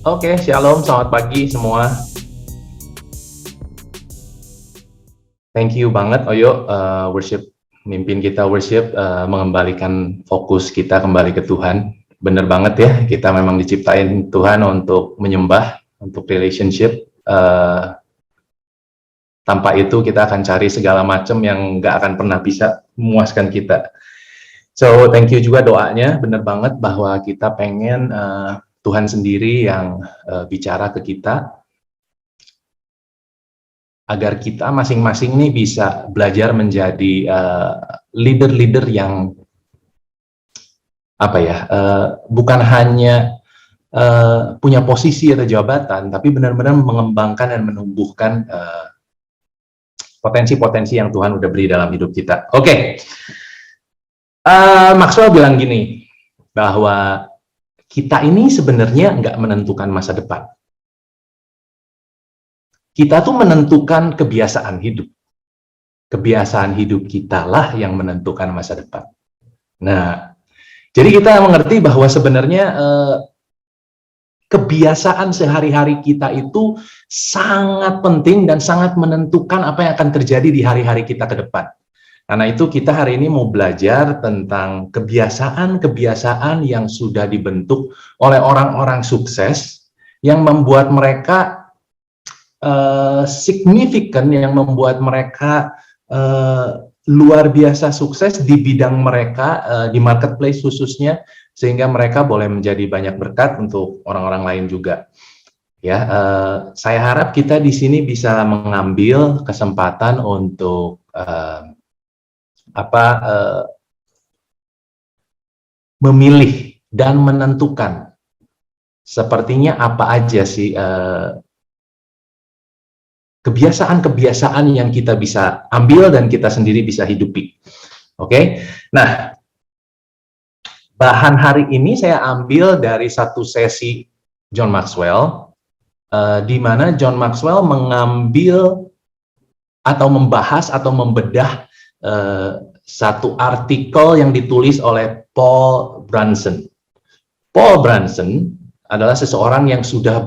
Oke, shalom, selamat pagi semua. Thank you banget, Oyo, worship, mimpin kita worship, mengembalikan fokus kita kembali ke Tuhan. Bener banget ya, kita memang diciptain Tuhan untuk menyembah, untuk relationship. Tanpa itu kita akan cari segala macam yang nggak akan pernah bisa memuaskan kita. So, thank you juga doanya, bener banget bahwa kita pengen Tuhan sendiri yang bicara ke kita, agar kita masing-masing nih bisa belajar menjadi leader-leader yang bukan hanya punya posisi atau jabatan, tapi benar-benar mengembangkan dan menumbuhkan potensi-potensi yang Tuhan udah beri dalam hidup kita. Oke. Maxwell bilang gini, bahwa kita ini sebenarnya nggak menentukan masa depan. Kita tuh menentukan kebiasaan hidup. Kebiasaan hidup kita lah yang menentukan masa depan. Nah, jadi kita mengerti bahwa sebenarnya kebiasaan sehari-hari kita itu sangat penting dan sangat menentukan apa yang akan terjadi di hari-hari kita ke depan. Karena itu kita hari ini mau belajar tentang kebiasaan-kebiasaan yang sudah dibentuk oleh orang-orang sukses yang membuat mereka signifikan, yang membuat mereka luar biasa sukses di bidang mereka, di marketplace khususnya, sehingga mereka boleh menjadi banyak berkat untuk orang-orang lain juga. Ya, saya harap kita di sini bisa mengambil kesempatan untuk memilih dan menentukan sepertinya apa aja sih kebiasaan-kebiasaan yang kita bisa ambil dan kita sendiri bisa hidupi. Oke? Nah, bahan hari ini saya ambil dari satu sesi John Maxwell, di mana John Maxwell mengambil atau membahas atau membedah satu artikel yang ditulis oleh Paul Brunson. Paul Brunson adalah seseorang yang sudah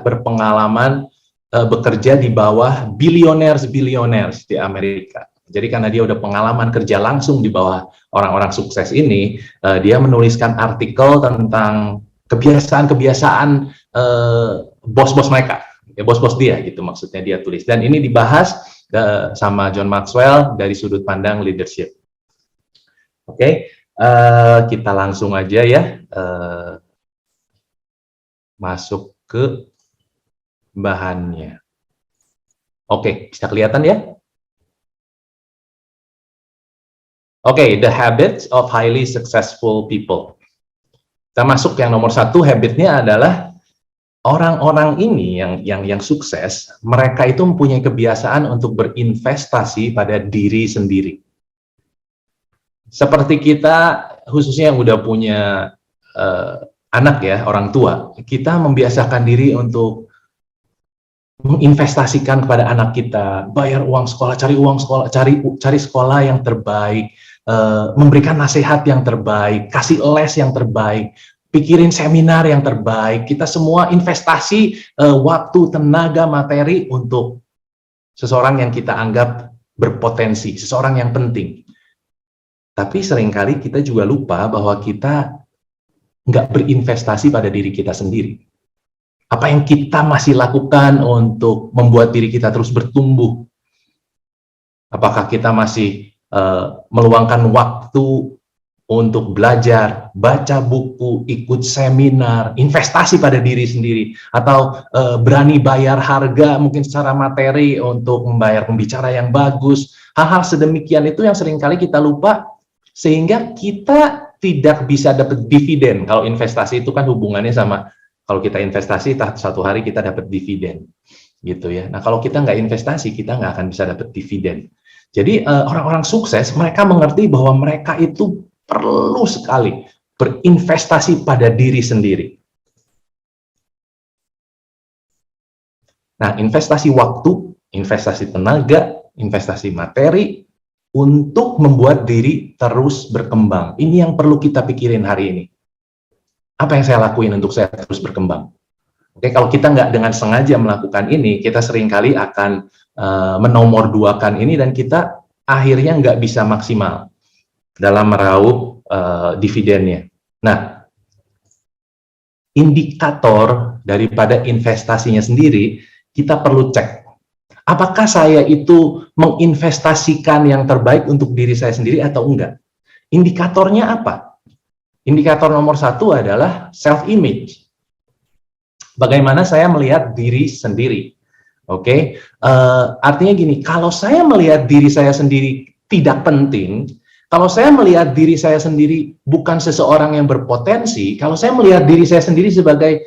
berpengalaman bekerja di bawah billionaires di Amerika. Jadi karena dia udah pengalaman kerja langsung di bawah orang-orang sukses ini, dia menuliskan artikel tentang kebiasaan-kebiasaan bos-bos mereka, ya bos-bos dia gitu maksudnya dia tulis. Dan ini dibahas sama John Maxwell dari sudut pandang leadership. Oke, kita langsung aja ya masuk ke bahannya. Oke, bisa kelihatan ya? Oke, the habits of highly successful people. Kita masuk yang nomor satu, habitnya adalah orang-orang ini yang sukses, mereka itu mempunyai kebiasaan untuk berinvestasi pada diri sendiri. Seperti kita, khususnya yang udah punya anak ya, orang tua, kita membiasakan diri untuk menginvestasikan kepada anak kita, bayar uang sekolah, cari uang sekolah, cari sekolah yang terbaik, memberikan nasihat yang terbaik, kasih les yang terbaik, pikirin seminar yang terbaik. Kita semua investasi waktu, tenaga, materi untuk seseorang yang kita anggap berpotensi, seseorang yang penting. Tapi seringkali kita juga lupa bahwa kita nggak berinvestasi pada diri kita sendiri. Apa yang kita masih lakukan untuk membuat diri kita terus bertumbuh? Apakah kita masih meluangkan waktu untuk belajar, baca buku, ikut seminar, investasi pada diri sendiri, atau berani bayar harga mungkin secara materi untuk membayar pembicara yang bagus? Hal-hal sedemikian itu yang seringkali kita lupa, sehingga kita tidak bisa dapat dividen. Kalau investasi itu kan hubungannya sama, kalau kita investasi, satu hari kita dapat dividen, gitu ya. Nah, kalau kita nggak investasi, kita nggak akan bisa dapat dividen. Jadi orang-orang sukses, mereka mengerti bahwa mereka itu perlu sekali berinvestasi pada diri sendiri. Nah, investasi waktu, investasi tenaga, investasi materi, untuk membuat diri terus berkembang. Ini yang perlu kita pikirin hari ini. Apa yang saya lakuin untuk saya terus berkembang? Oke, kalau kita nggak dengan sengaja melakukan ini, kita seringkali akan menomorduakan ini dan kita akhirnya nggak bisa maksimal dalam meraup dividennya. Nah, indikator daripada investasinya sendiri, kita perlu cek. Apakah saya itu menginvestasikan yang terbaik untuk diri saya sendiri atau enggak? Indikatornya apa? Indikator nomor satu adalah self-image. Bagaimana saya melihat diri sendiri. Oke, artinya gini, kalau saya melihat diri saya sendiri tidak penting, kalau saya melihat diri saya sendiri bukan seseorang yang berpotensi, kalau saya melihat diri saya sendiri sebagai,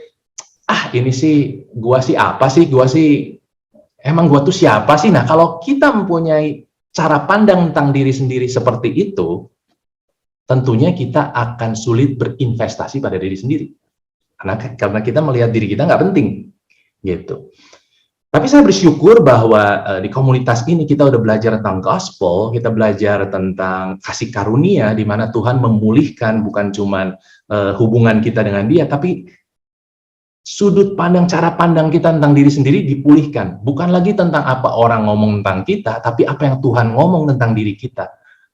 ini sih, gua sih apa sih, gua sih, emang gua tuh siapa sih? Nah, kalau kita mempunyai cara pandang tentang diri sendiri seperti itu, tentunya kita akan sulit berinvestasi pada diri sendiri. Karena kita melihat diri kita nggak penting, gitu. Tapi saya bersyukur bahwa di komunitas ini kita udah belajar tentang gospel, kita belajar tentang kasih karunia, di mana Tuhan memulihkan bukan cuma hubungan kita dengan Dia, tapi sudut pandang, cara pandang kita tentang diri sendiri dipulihkan. Bukan lagi tentang apa orang ngomong tentang kita, tapi apa yang Tuhan ngomong tentang diri kita.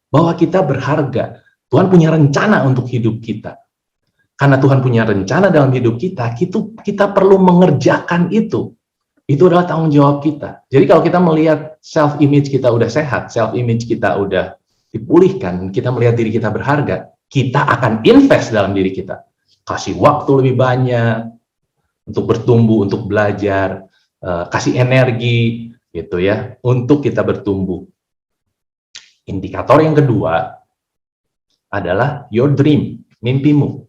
Bahwa kita berharga. Tuhan punya rencana untuk hidup kita. Karena Tuhan punya rencana dalam hidup kita, kita perlu mengerjakan itu. Itu adalah tanggung jawab kita. Jadi kalau kita melihat self-image kita udah sehat, self-image kita udah dipulihkan, kita melihat diri kita berharga, kita akan invest dalam diri kita. Kasih waktu lebih banyak, untuk bertumbuh, untuk belajar, kasih energi, gitu ya, untuk kita bertumbuh. Indikator yang kedua adalah your dream, mimpimu.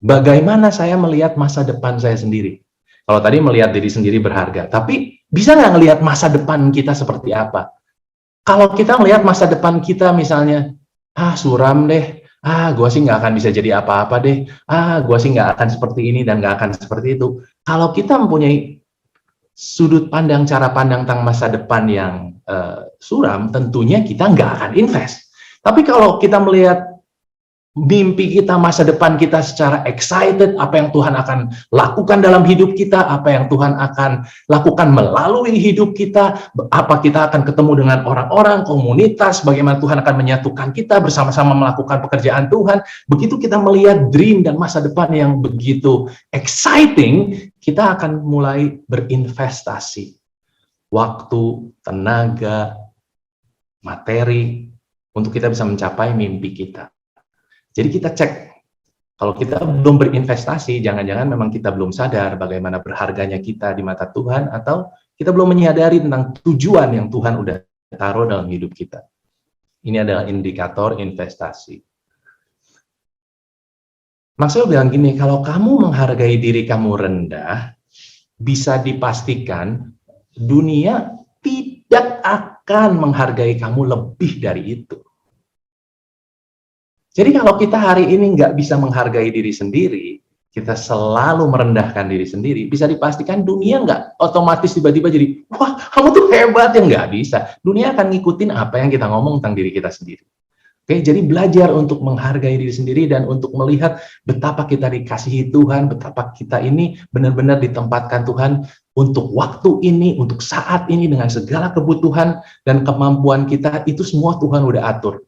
Bagaimana saya melihat masa depan saya sendiri? Kalau tadi melihat diri sendiri berharga, tapi bisa nggak ngelihat masa depan kita seperti apa? Kalau kita melihat masa depan kita misalnya, suram deh, gue sih nggak akan bisa jadi apa-apa deh, gue sih nggak akan seperti ini dan nggak akan seperti itu. Kalau kita mempunyai sudut pandang, cara pandang tentang masa depan yang suram, tentunya kita nggak akan invest. Tapi kalau kita melihat mimpi kita, masa depan kita secara excited, apa yang Tuhan akan lakukan dalam hidup kita, apa yang Tuhan akan lakukan melalui hidup kita, apa kita akan ketemu dengan orang-orang, komunitas, bagaimana Tuhan akan menyatukan kita bersama-sama melakukan pekerjaan Tuhan. Begitu kita melihat dream dan masa depan yang begitu exciting, kita akan mulai berinvestasi. Waktu, tenaga, materi, untuk kita bisa mencapai mimpi kita. Jadi kita cek, kalau kita belum berinvestasi, jangan-jangan memang kita belum sadar bagaimana berharganya kita di mata Tuhan, atau kita belum menyadari tentang tujuan yang Tuhan udah taruh dalam hidup kita. Ini adalah indikator investasi. Maksudnya bilang gini, kalau kamu menghargai diri kamu rendah, bisa dipastikan dunia tidak akan menghargai kamu lebih dari itu. Jadi kalau kita hari ini nggak bisa menghargai diri sendiri, kita selalu merendahkan diri sendiri, bisa dipastikan dunia nggak otomatis tiba-tiba jadi, wah kamu tuh hebat, ya nggak bisa. Dunia akan ngikutin apa yang kita ngomong tentang diri kita sendiri. Oke, jadi belajar untuk menghargai diri sendiri dan untuk melihat betapa kita dikasihi Tuhan, betapa kita ini benar-benar ditempatkan Tuhan untuk waktu ini, untuk saat ini dengan segala kebutuhan dan kemampuan kita, itu semua Tuhan udah atur.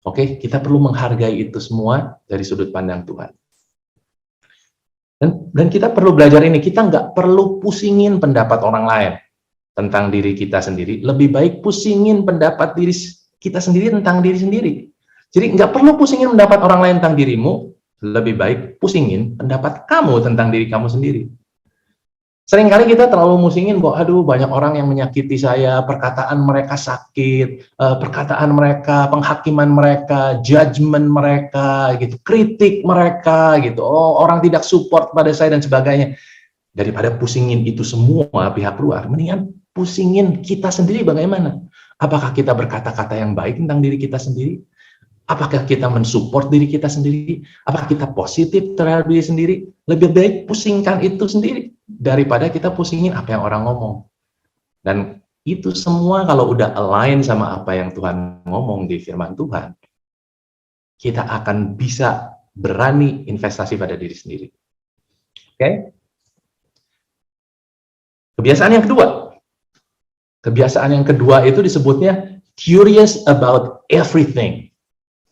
Oke, kita perlu menghargai itu semua dari sudut pandang Tuhan. Dan kita perlu belajar ini, kita nggak perlu pusingin pendapat orang lain tentang diri kita sendiri. Lebih baik pusingin pendapat diri kita sendiri tentang diri sendiri. Jadi nggak perlu pusingin pendapat orang lain tentang dirimu, lebih baik pusingin pendapat kamu tentang diri kamu sendiri. Seringkali kita terlalu musingin bahwa aduh banyak orang yang menyakiti saya, perkataan mereka sakit, perkataan mereka, penghakiman mereka, judgement mereka, gitu, kritik mereka, gitu. Oh, orang tidak support pada saya dan sebagainya. Daripada pusingin itu semua pihak luar, mendingan pusingin kita sendiri bagaimana. Apakah kita berkata-kata yang baik tentang diri kita sendiri? Apakah kita mensupport diri kita sendiri? Apakah kita positif terhadap diri sendiri? Lebih baik pusingkan itu sendiri daripada kita pusingin apa yang orang ngomong. Dan itu semua kalau udah align sama apa yang Tuhan ngomong di firman Tuhan, kita akan bisa berani investasi pada diri sendiri. Oke? Kebiasaan yang kedua itu disebutnya curious about everything.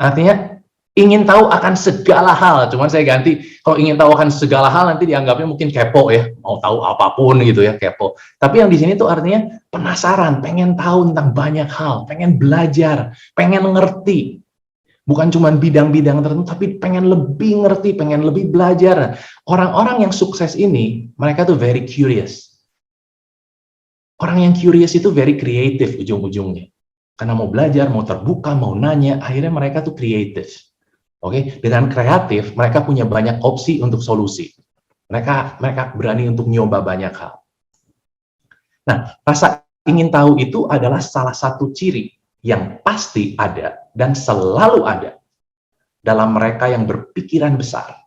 Artinya ingin tahu akan segala hal. Cuman saya ganti, kalau ingin tahu akan segala hal nanti dianggapnya mungkin kepo ya, mau tahu apapun gitu ya, kepo. Tapi yang di sini tuh artinya penasaran, pengen tahu tentang banyak hal, pengen belajar, pengen ngerti. Bukan cuma bidang-bidang tertentu, tapi pengen lebih ngerti, pengen lebih belajar. Orang-orang yang sukses ini, mereka tuh very curious. Orang yang curious itu very creative ujung-ujungnya. Karena mau belajar, mau terbuka, mau nanya, akhirnya mereka tuh creative. Oke, dengan kreatif, mereka punya banyak opsi untuk solusi. Mereka berani untuk nyoba banyak hal. Nah, rasa ingin tahu itu adalah salah satu ciri yang pasti ada dan selalu ada dalam mereka yang berpikiran besar.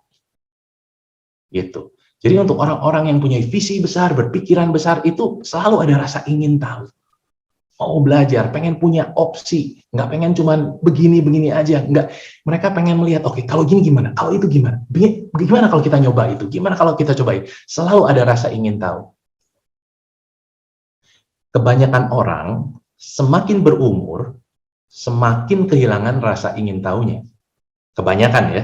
Gitu. Jadi untuk orang-orang yang punya visi besar, berpikiran besar itu selalu ada rasa ingin tahu. Mau belajar, pengen punya opsi, nggak pengen cuman begini-begini aja, nggak. Mereka pengen melihat, oke, kalau gini gimana, kalau itu gimana, gimana kalau kita nyoba itu, gimana kalau kita cobain. Selalu ada rasa ingin tahu. Kebanyakan orang semakin berumur, semakin kehilangan rasa ingin tahunya. Kebanyakan ya.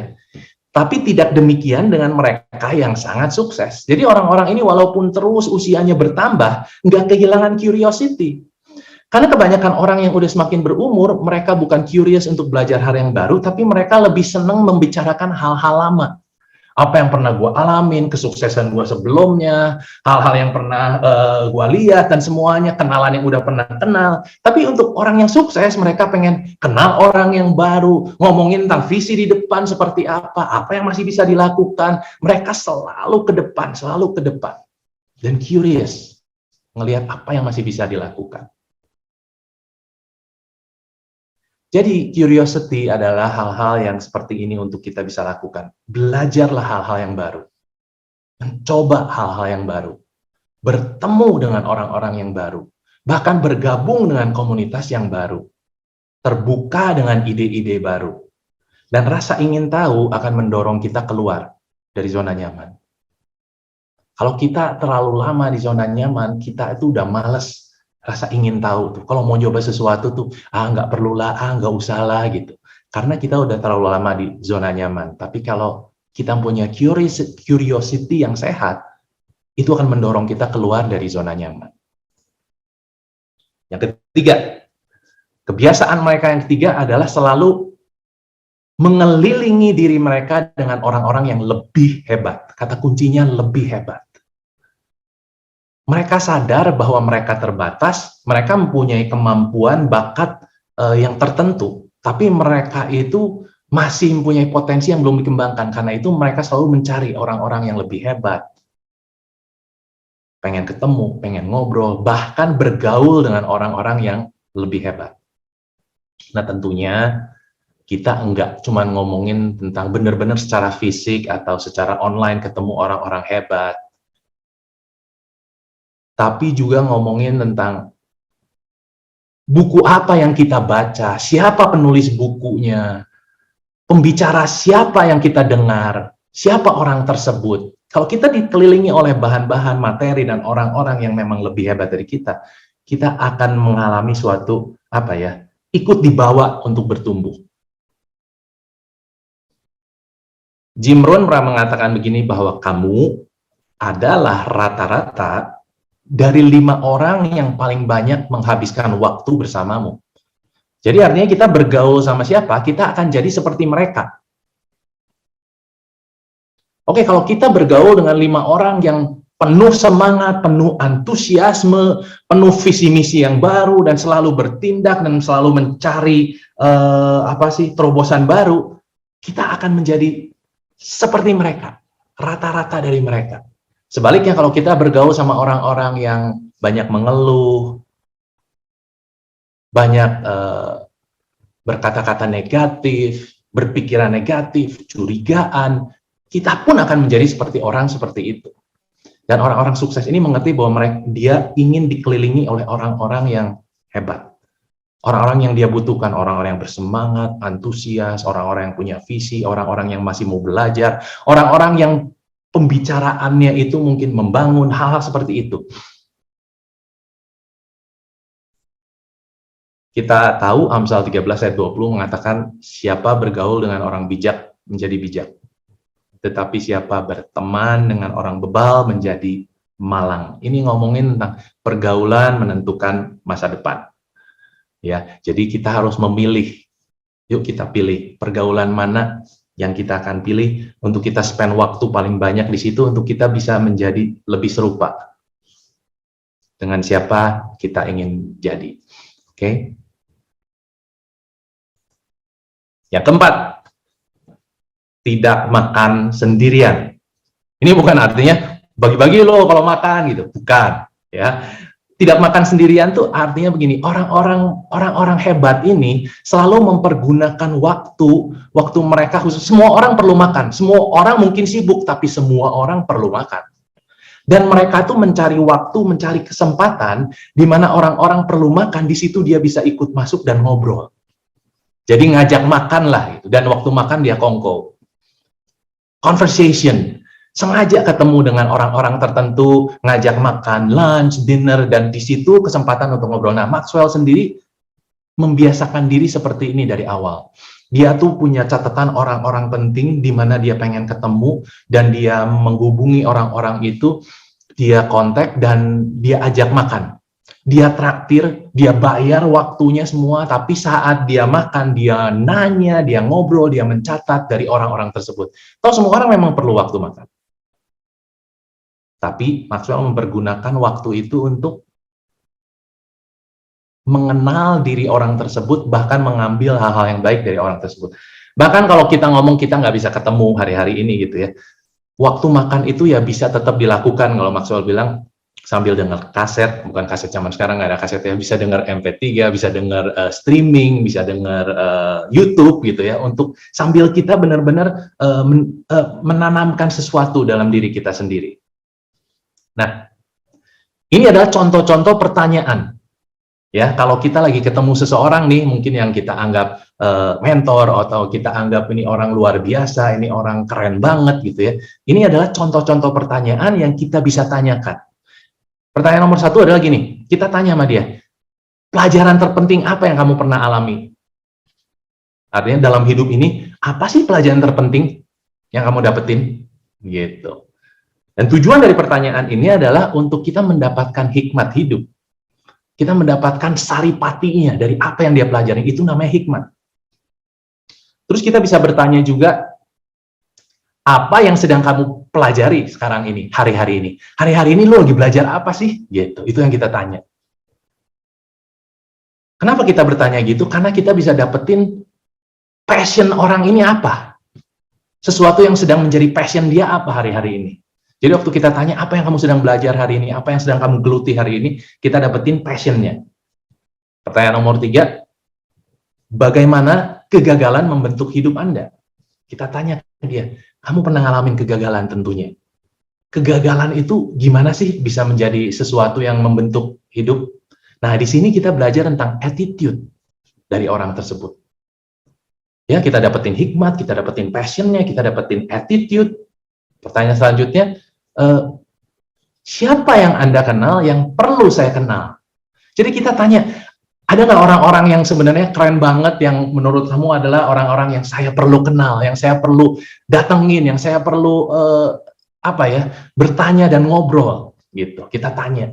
Tapi tidak demikian dengan mereka yang sangat sukses. Jadi orang-orang ini walaupun terus usianya bertambah, nggak kehilangan curiosity. Karena kebanyakan orang yang udah semakin berumur, mereka bukan curious untuk belajar hal yang baru, tapi mereka lebih senang membicarakan hal-hal lama. Apa yang pernah gue alamin, kesuksesan gue sebelumnya, hal-hal yang pernah gue lihat, dan semuanya, kenalan yang udah pernah kenal. Tapi untuk orang yang sukses, mereka pengen kenal orang yang baru, ngomongin tentang visi di depan seperti apa yang masih bisa dilakukan. Mereka selalu ke depan, dan curious, ngelihat apa yang masih bisa dilakukan. Jadi curiosity adalah hal-hal yang seperti ini untuk kita bisa lakukan. Belajarlah hal-hal yang baru. Mencoba hal-hal yang baru. Bertemu dengan orang-orang yang baru. Bahkan bergabung dengan komunitas yang baru. Terbuka dengan ide-ide baru. Dan rasa ingin tahu akan mendorong kita keluar dari zona nyaman. Kalau kita terlalu lama di zona nyaman, kita itu udah males rasa ingin tahu tuh. Kalau mau coba sesuatu tuh, nggak perlulah, nggak usah lah gitu. Karena kita udah terlalu lama di zona nyaman. Tapi kalau kita punya curiosity yang sehat, itu akan mendorong kita keluar dari zona nyaman. Yang ketiga, kebiasaan mereka yang ketiga adalah selalu mengelilingi diri mereka dengan orang-orang yang lebih hebat. Kata kuncinya lebih hebat. Mereka sadar bahwa mereka terbatas, mereka mempunyai kemampuan, bakat yang tertentu, tapi mereka itu masih mempunyai potensi yang belum dikembangkan. Karena itu mereka selalu mencari orang-orang yang lebih hebat. Pengen ketemu, pengen ngobrol, bahkan bergaul dengan orang-orang yang lebih hebat. Nah tentunya kita enggak cuma ngomongin tentang benar-benar secara fisik atau secara online ketemu orang-orang hebat. Tapi juga ngomongin tentang buku apa yang kita baca, siapa penulis bukunya, pembicara siapa yang kita dengar, siapa orang tersebut. Kalau kita dikelilingi oleh bahan-bahan materi dan orang-orang yang memang lebih hebat dari kita akan mengalami suatu ikut dibawa untuk bertumbuh. Jim Rohn pernah mengatakan begini, bahwa kamu adalah rata-rata dari 5 orang yang paling banyak menghabiskan waktu bersamamu. Jadi artinya kita bergaul sama siapa, kita akan jadi seperti mereka. Oke, kalau kita bergaul dengan 5 orang yang penuh semangat, penuh antusiasme, penuh visi misi yang baru, dan selalu bertindak dan selalu mencari terobosan baru, kita akan menjadi seperti mereka, rata-rata dari mereka. Sebaliknya kalau kita bergaul sama orang-orang yang banyak mengeluh, banyak berkata-kata negatif, berpikiran negatif, curigaan, kita pun akan menjadi seperti orang seperti itu. Dan orang-orang sukses ini mengerti bahwa dia ingin dikelilingi oleh orang-orang yang hebat. Orang-orang yang dia butuhkan, orang-orang yang bersemangat, antusias, orang-orang yang punya visi, orang-orang yang masih mau belajar, orang-orang yang pembicaraannya itu mungkin membangun hal-hal seperti itu. Kita tahu Amsal 13 ayat 20 mengatakan siapa bergaul dengan orang bijak menjadi bijak. Tetapi siapa berteman dengan orang bebal menjadi malang. Ini ngomongin tentang pergaulan menentukan masa depan. Ya, jadi kita harus memilih. Yuk kita pilih pergaulan mana yang kita akan pilih untuk kita spend waktu paling banyak di situ untuk kita bisa menjadi lebih serupa dengan siapa kita ingin jadi. Oke. Yang keempat, tidak makan sendirian. Ini bukan artinya bagi-bagi lo kalau makan gitu, bukan. Ya, tidak makan sendirian tuh artinya begini, orang-orang hebat ini selalu mempergunakan waktu mereka khusus. Semua orang perlu makan, semua orang mungkin sibuk, tapi semua orang perlu makan. Dan mereka tuh mencari waktu, mencari kesempatan di mana orang-orang perlu makan, di situ dia bisa ikut masuk dan ngobrol. Jadi ngajak makan lah, gitu. Dan waktu makan dia kongko. Conversation, sengaja ketemu dengan orang-orang tertentu, ngajak makan, lunch, dinner, dan di situ kesempatan untuk ngobrol. Nah, Maxwell sendiri membiasakan diri seperti ini dari awal. Dia tuh punya catatan orang-orang penting di mana dia pengen ketemu, dan dia menghubungi orang-orang itu, dia kontak, dan dia ajak makan. Dia traktir, dia bayar waktunya semua, tapi saat dia makan, dia nanya, dia ngobrol, dia mencatat dari orang-orang tersebut. Tahu semua orang memang perlu waktu makan. Tapi Maxwell mempergunakan waktu itu untuk mengenal diri orang tersebut, bahkan mengambil hal-hal yang baik dari orang tersebut. Bahkan kalau kita ngomong kita nggak bisa ketemu hari-hari ini gitu ya, waktu makan itu ya bisa tetap dilakukan. Kalau Maxwell bilang, sambil dengar kaset, bukan kaset zaman sekarang nggak ada kaset ya, bisa dengar MP3, bisa dengar streaming, bisa dengar YouTube gitu ya, untuk sambil kita benar-benar menanamkan sesuatu dalam diri kita sendiri. Nah, ini adalah contoh-contoh pertanyaan. Ya, kalau kita lagi ketemu seseorang nih, mungkin yang kita anggap mentor, atau kita anggap ini orang luar biasa, ini orang keren banget gitu ya. Ini adalah contoh-contoh pertanyaan yang kita bisa tanyakan. Pertanyaan nomor 1 adalah gini, kita tanya sama dia, pelajaran terpenting apa yang kamu pernah alami? Artinya dalam hidup ini, apa sih pelajaran terpenting yang kamu dapetin? Gitu. Dan tujuan dari pertanyaan ini adalah untuk kita mendapatkan hikmat hidup. Kita mendapatkan saripatinya dari apa yang dia pelajari, itu namanya hikmat. Terus kita bisa bertanya juga, apa yang sedang kamu pelajari sekarang ini, hari-hari ini? Hari-hari ini lo lagi belajar apa sih? Gitu. Itu yang kita tanya. Kenapa kita bertanya gitu? Karena kita bisa dapetin passion orang ini apa? Sesuatu yang sedang menjadi passion dia apa hari-hari ini? Jadi waktu kita tanya apa yang kamu sedang belajar hari ini, apa yang sedang kamu geluti hari ini, kita dapetin passionnya. Pertanyaan nomor 3, bagaimana kegagalan membentuk hidup Anda? Kita tanya ke dia, kamu pernah ngalamin kegagalan tentunya. Kegagalan itu gimana sih bisa menjadi sesuatu yang membentuk hidup? Nah, di sini kita belajar tentang attitude dari orang tersebut. Ya, kita dapetin hikmat, kita dapetin passionnya, kita dapetin attitude. Pertanyaan selanjutnya, siapa yang Anda kenal yang perlu saya kenal? Jadi kita tanya, ada nggak orang-orang yang sebenarnya keren banget yang menurut kamu adalah orang-orang yang saya perlu kenal, yang saya perlu datengin, yang saya perlu bertanya dan ngobrol gitu. Kita tanya,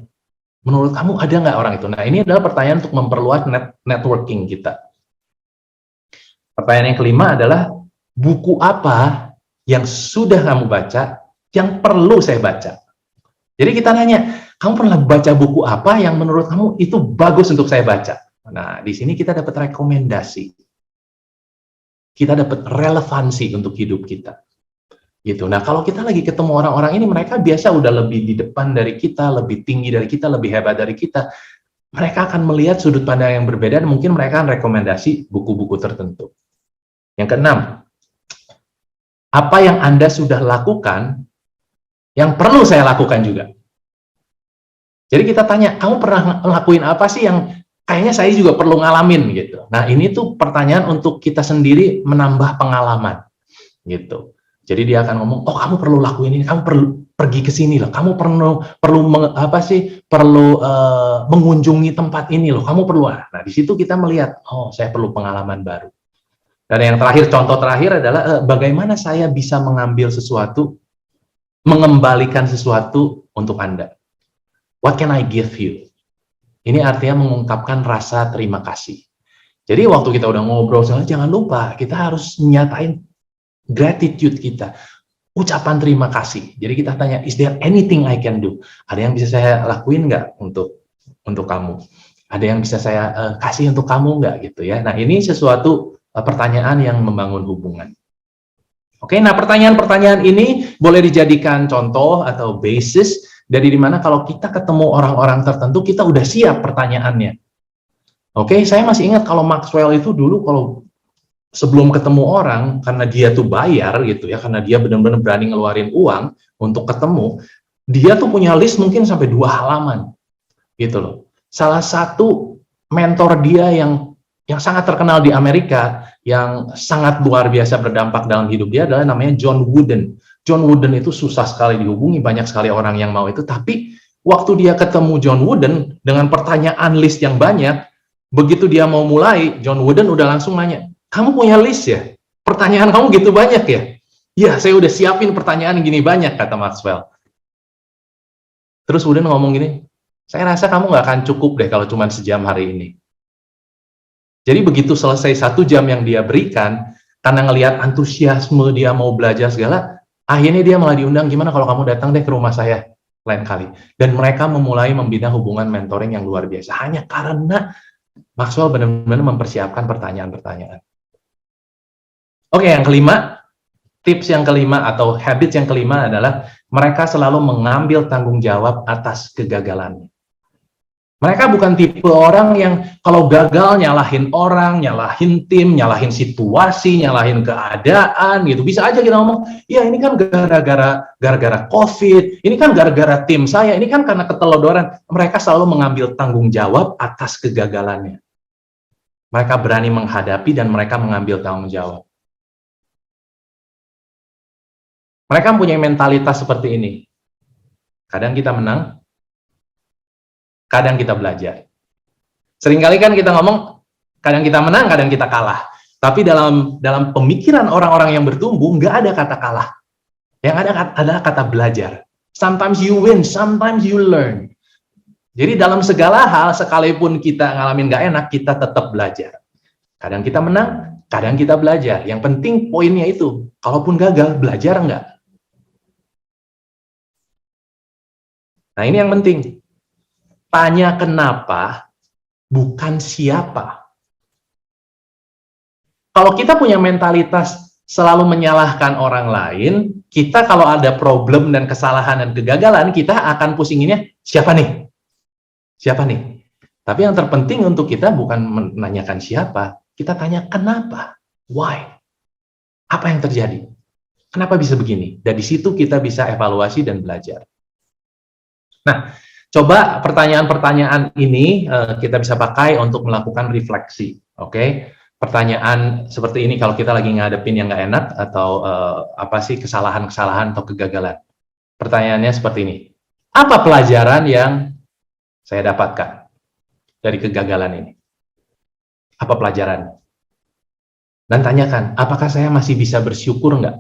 menurut kamu ada nggak orang itu? Nah, ini adalah pertanyaan untuk memperluas networking kita. Pertanyaan yang kelima adalah, buku apa yang sudah kamu baca yang perlu saya baca? Jadi kita nanya, kamu pernah baca buku apa yang menurut kamu itu bagus untuk saya baca? Nah, di sini kita dapat rekomendasi. Kita dapat relevansi untuk hidup kita. Gitu. Nah, kalau kita lagi ketemu orang-orang ini, mereka biasa udah lebih di depan dari kita, lebih tinggi dari kita, lebih hebat dari kita. Mereka akan melihat sudut pandang yang berbeda, dan mungkin mereka akan rekomendasi buku-buku tertentu. Yang keenam, apa yang Anda sudah lakukan yang perlu saya lakukan juga? Jadi kita tanya, kamu pernah ngelakuin apa sih yang kayaknya saya juga perlu ngalamin gitu. Nah, ini tuh pertanyaan untuk kita sendiri menambah pengalaman gitu. Jadi dia akan ngomong, oh kamu perlu lakuin ini, kamu perlu pergi ke sini loh, kamu perlu mengunjungi tempat ini loh, kamu perlu. Nah di situ kita melihat, oh saya perlu pengalaman baru. Dan yang terakhir, contoh terakhir adalah bagaimana saya bisa mengambil sesuatu, mengembalikan sesuatu untuk Anda. What can I give you? Ini artinya mengungkapkan rasa terima kasih. Jadi waktu kita udah ngobrol, jangan lupa kita harus nyatain gratitude kita, ucapan terima kasih. Jadi kita tanya, is there anything I can do? Ada yang bisa saya lakuin nggak untuk kamu? Ada yang bisa saya kasih untuk kamu nggak gitu ya? Nah ini sesuatu pertanyaan yang membangun hubungan. Oke, nah pertanyaan-pertanyaan ini boleh dijadikan contoh atau basis dari dimana kalau kita ketemu orang-orang tertentu kita udah siap pertanyaannya. Oke, saya masih ingat kalau Maxwell itu dulu kalau sebelum ketemu orang, karena dia tuh bayar gitu ya, karena dia benar-benar berani ngeluarin uang untuk ketemu, dia tuh punya list mungkin sampai 2 halaman gitu loh. Salah satu mentor dia yang sangat terkenal di Amerika, yang sangat luar biasa berdampak dalam hidup dia adalah namanya John Wooden. John Wooden itu susah sekali dihubungi, banyak sekali orang yang mau itu, tapi waktu dia ketemu John Wooden dengan pertanyaan list yang banyak, begitu dia mau mulai, John Wooden udah langsung nanya, kamu punya list ya? Pertanyaan kamu gitu banyak ya? Ya, saya udah siapin pertanyaan gini banyak, kata Maxwell. Terus Wooden ngomong gini, saya rasa kamu nggak akan cukup deh kalau cuma sejam hari ini. Jadi begitu selesai 1 jam yang dia berikan, karena ngelihat antusiasme dia mau belajar segala, akhirnya dia malah diundang, gimana kalau kamu datang deh ke rumah saya lain kali. Dan mereka memulai membina hubungan mentoring yang luar biasa, hanya karena Maxwell benar-benar mempersiapkan pertanyaan-pertanyaan. Oke, yang kelima, tips yang kelima atau habits yang kelima adalah mereka selalu mengambil tanggung jawab atas kegagalannya. Mereka bukan tipe orang yang kalau gagal nyalahin orang, nyalahin tim, nyalahin situasi, nyalahin keadaan gitu. Bisa aja kita ngomong, ya ini kan gara-gara COVID, ini kan gara-gara tim saya, ini kan karena ketelodoran. Mereka selalu mengambil tanggung jawab atas kegagalannya. Mereka berani menghadapi dan mereka mengambil tanggung jawab. Mereka punya mentalitas seperti ini. Kadang kita menang, kadang kita belajar. Seringkali kan kita ngomong, kadang kita menang, kadang kita kalah. Tapi dalam pemikiran orang-orang yang bertumbuh, nggak ada kata kalah. Yang ada adalah kata belajar. Sometimes you win, sometimes you learn. Jadi dalam segala hal, sekalipun kita ngalamin nggak enak, kita tetap belajar. Kadang kita menang, kadang kita belajar. Yang penting poinnya itu, kalaupun gagal, belajar nggak? Nah ini yang penting. Tanya kenapa, bukan siapa. Kalau kita punya mentalitas selalu menyalahkan orang lain, kita kalau ada problem dan kesalahan dan kegagalan, kita akan pusinginnya, siapa nih? Siapa nih? Tapi yang terpenting untuk kita bukan menanyakan siapa, kita tanya kenapa? Why? Apa yang terjadi? Kenapa bisa begini? Dan di situ kita bisa evaluasi dan belajar. Nah, coba pertanyaan-pertanyaan ini kita bisa pakai untuk melakukan refleksi, oke? Pertanyaan seperti ini kalau kita lagi ngadepin yang nggak enak atau apa sih kesalahan-kesalahan atau kegagalan. Pertanyaannya seperti ini. Apa pelajaran yang saya dapatkan dari kegagalan ini? Apa pelajaran? Dan tanyakan, apakah saya masih bisa bersyukur nggak?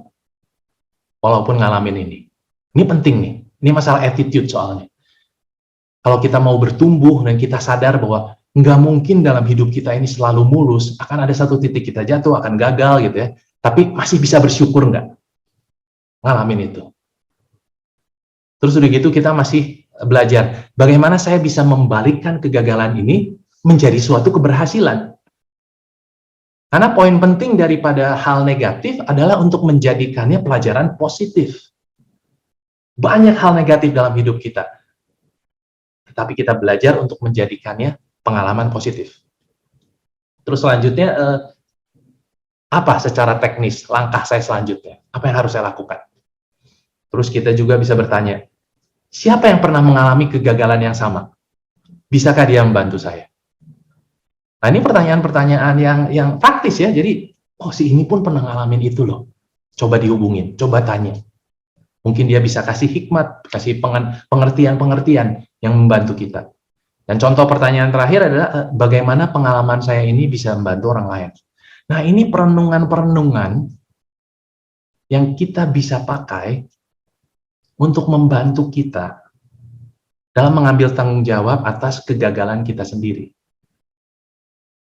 Walaupun ngalamin ini. Ini penting nih. Ini masalah attitude soalnya. Kalau kita mau bertumbuh dan kita sadar bahwa nggak mungkin dalam hidup kita ini selalu mulus, akan ada satu titik kita jatuh, akan gagal gitu ya. Tapi masih bisa bersyukur nggak? Ngalamin itu. Terus udah gitu kita masih belajar, bagaimana saya bisa membalikkan kegagalan ini menjadi suatu keberhasilan. Karena poin penting daripada hal negatif adalah untuk menjadikannya pelajaran positif. Banyak hal negatif dalam hidup kita. Tetapi kita belajar untuk menjadikannya pengalaman positif. Terus selanjutnya, apa secara teknis langkah saya selanjutnya? Apa yang harus saya lakukan? Terus kita juga bisa bertanya, siapa yang pernah mengalami kegagalan yang sama? Bisakah dia membantu saya? Nah ini pertanyaan-pertanyaan yang praktis ya, jadi, oh si ini pun pernah ngalamin itu loh. Coba dihubungin, coba tanya. Mungkin dia bisa kasih hikmat, kasih pengertian-pengertian yang membantu kita. Dan contoh pertanyaan terakhir adalah bagaimana pengalaman saya ini bisa membantu orang lain. Nah, ini perenungan-perenungan yang kita bisa pakai untuk membantu kita dalam mengambil tanggung jawab atas kegagalan kita sendiri.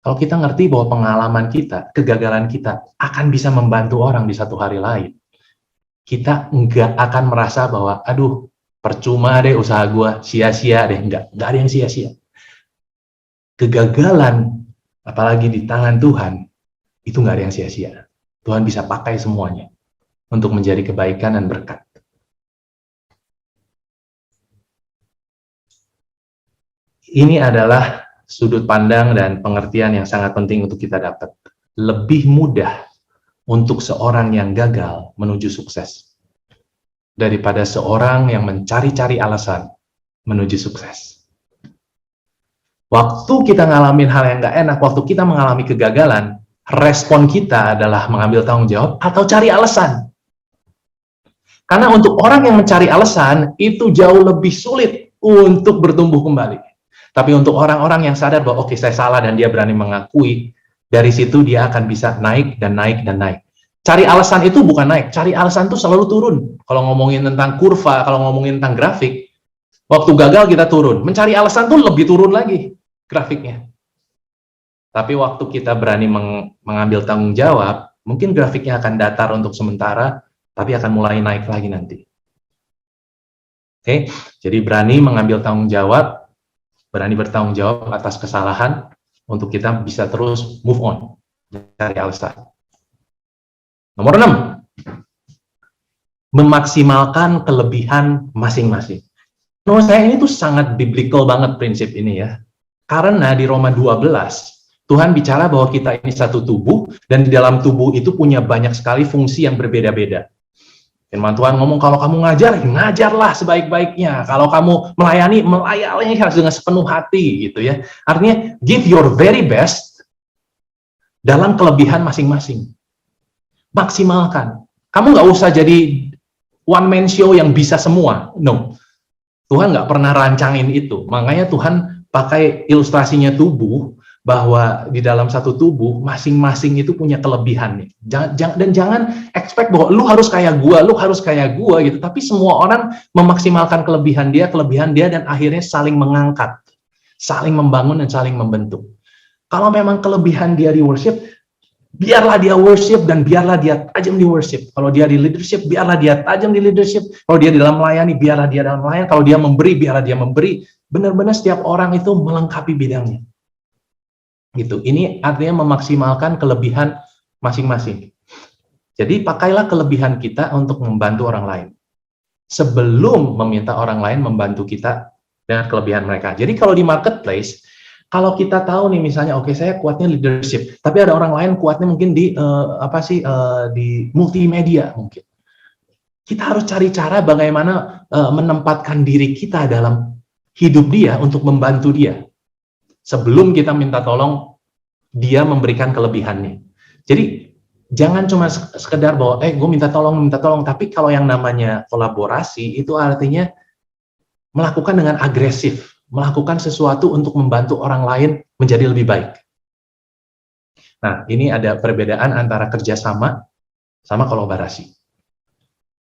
Kalau kita ngerti bahwa pengalaman kita, kegagalan kita akan bisa membantu orang di satu hari lain, kita nggak akan merasa bahwa, aduh, percuma deh usaha gue, sia-sia deh. Nggak ada yang sia-sia. Kegagalan, apalagi di tangan Tuhan, itu nggak ada yang sia-sia. Tuhan bisa pakai semuanya untuk menjadi kebaikan dan berkat. Ini adalah sudut pandang dan pengertian yang sangat penting untuk kita dapat. Lebih mudah untuk seorang yang gagal menuju sukses daripada seorang yang mencari-cari alasan menuju sukses. Waktu kita ngalamin hal yang gak enak, waktu kita mengalami kegagalan, respon kita adalah mengambil tanggung jawab atau cari alasan. Karena untuk orang yang mencari alasan, itu jauh lebih sulit untuk bertumbuh kembali. Tapi untuk orang-orang yang sadar bahwa oke, saya salah dan dia berani mengakui, dari situ dia akan bisa naik dan naik dan naik. Cari alasan itu bukan naik, cari alasan itu selalu turun. Kalau ngomongin tentang kurva, kalau ngomongin tentang grafik, waktu gagal kita turun. Mencari alasan itu lebih turun lagi grafiknya. Tapi waktu kita berani mengambil tanggung jawab, mungkin grafiknya akan datar untuk sementara, tapi akan mulai naik lagi nanti. Oke, jadi berani mengambil tanggung jawab, berani bertanggung jawab atas kesalahan untuk kita bisa terus move on, cari alasan. Nomor 6, memaksimalkan kelebihan masing-masing. Menurut saya ini tuh sangat biblical banget prinsip ini ya. Karena di Roma 12, Tuhan bicara bahwa kita ini satu tubuh, dan di dalam tubuh itu punya banyak sekali fungsi yang berbeda-beda. Firman Tuhan ngomong, kalau kamu ngajar, ngajarlah sebaik-baiknya. Kalau kamu melayani, melayani harus dengan sepenuh hati, gitu ya. Artinya, give your very best dalam kelebihan masing-masing. Maksimalkan. Kamu nggak usah jadi one-man show yang bisa semua. No. Tuhan nggak pernah rancangin itu. Makanya Tuhan pakai ilustrasinya tubuh, bahwa di dalam satu tubuh masing-masing itu punya kelebihan nih. Dan jangan expect bahwa lu harus kayak gua, lu harus kayak gua gitu. Tapi semua orang memaksimalkan kelebihan dia dan akhirnya saling mengangkat, saling membangun dan saling membentuk. Kalau memang kelebihan dia di worship, biarlah dia worship dan biarlah dia tajam di worship. Kalau dia di leadership, biarlah dia tajam di leadership. Kalau dia di dalam melayani, biarlah dia dalam melayani. Kalau dia memberi, biarlah dia memberi. Benar-benar setiap orang itu melengkapi bidangnya. Gitu. Ini artinya memaksimalkan kelebihan masing-masing. Jadi pakailah kelebihan kita untuk membantu orang lain, sebelum meminta orang lain membantu kita dengan kelebihan mereka. Jadi kalau di marketplace, kalau kita tahu nih misalnya, oke, saya kuatnya leadership, tapi ada orang lain kuatnya mungkin di di multimedia mungkin. Kita harus cari cara bagaimana menempatkan diri kita dalam hidup dia untuk membantu dia, sebelum kita minta tolong dia memberikan kelebihannya. Jadi jangan cuma sekedar bahwa gue minta tolong, tapi kalau yang namanya kolaborasi itu artinya melakukan dengan agresif, melakukan sesuatu untuk membantu orang lain menjadi lebih baik. Nah, ini ada perbedaan antara kerjasama sama kolaborasi.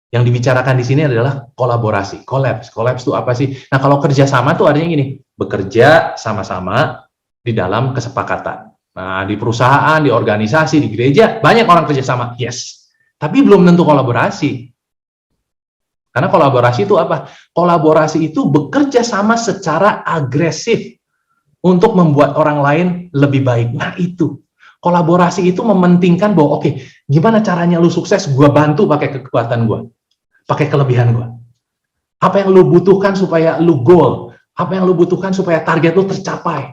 Yang dibicarakan di sini adalah kolaborasi, collapse. Collapse itu apa sih? Nah, kalau kerjasama tuh artinya gini, bekerja sama-sama di dalam kesepakatan. Nah, di perusahaan, di organisasi, di gereja, banyak orang kerjasama, yes. Tapi belum tentu kolaborasi. Karena kolaborasi itu apa? Kolaborasi itu bekerja sama secara agresif untuk membuat orang lain lebih baik. Nah, itu. Kolaborasi itu mementingkan bahwa, oke, gimana caranya lu sukses, gue bantu pakai kekuatan gue. Pakai kelebihan gue. Apa yang lu butuhkan supaya lu goal? Apa yang lu butuhkan supaya target lu tercapai?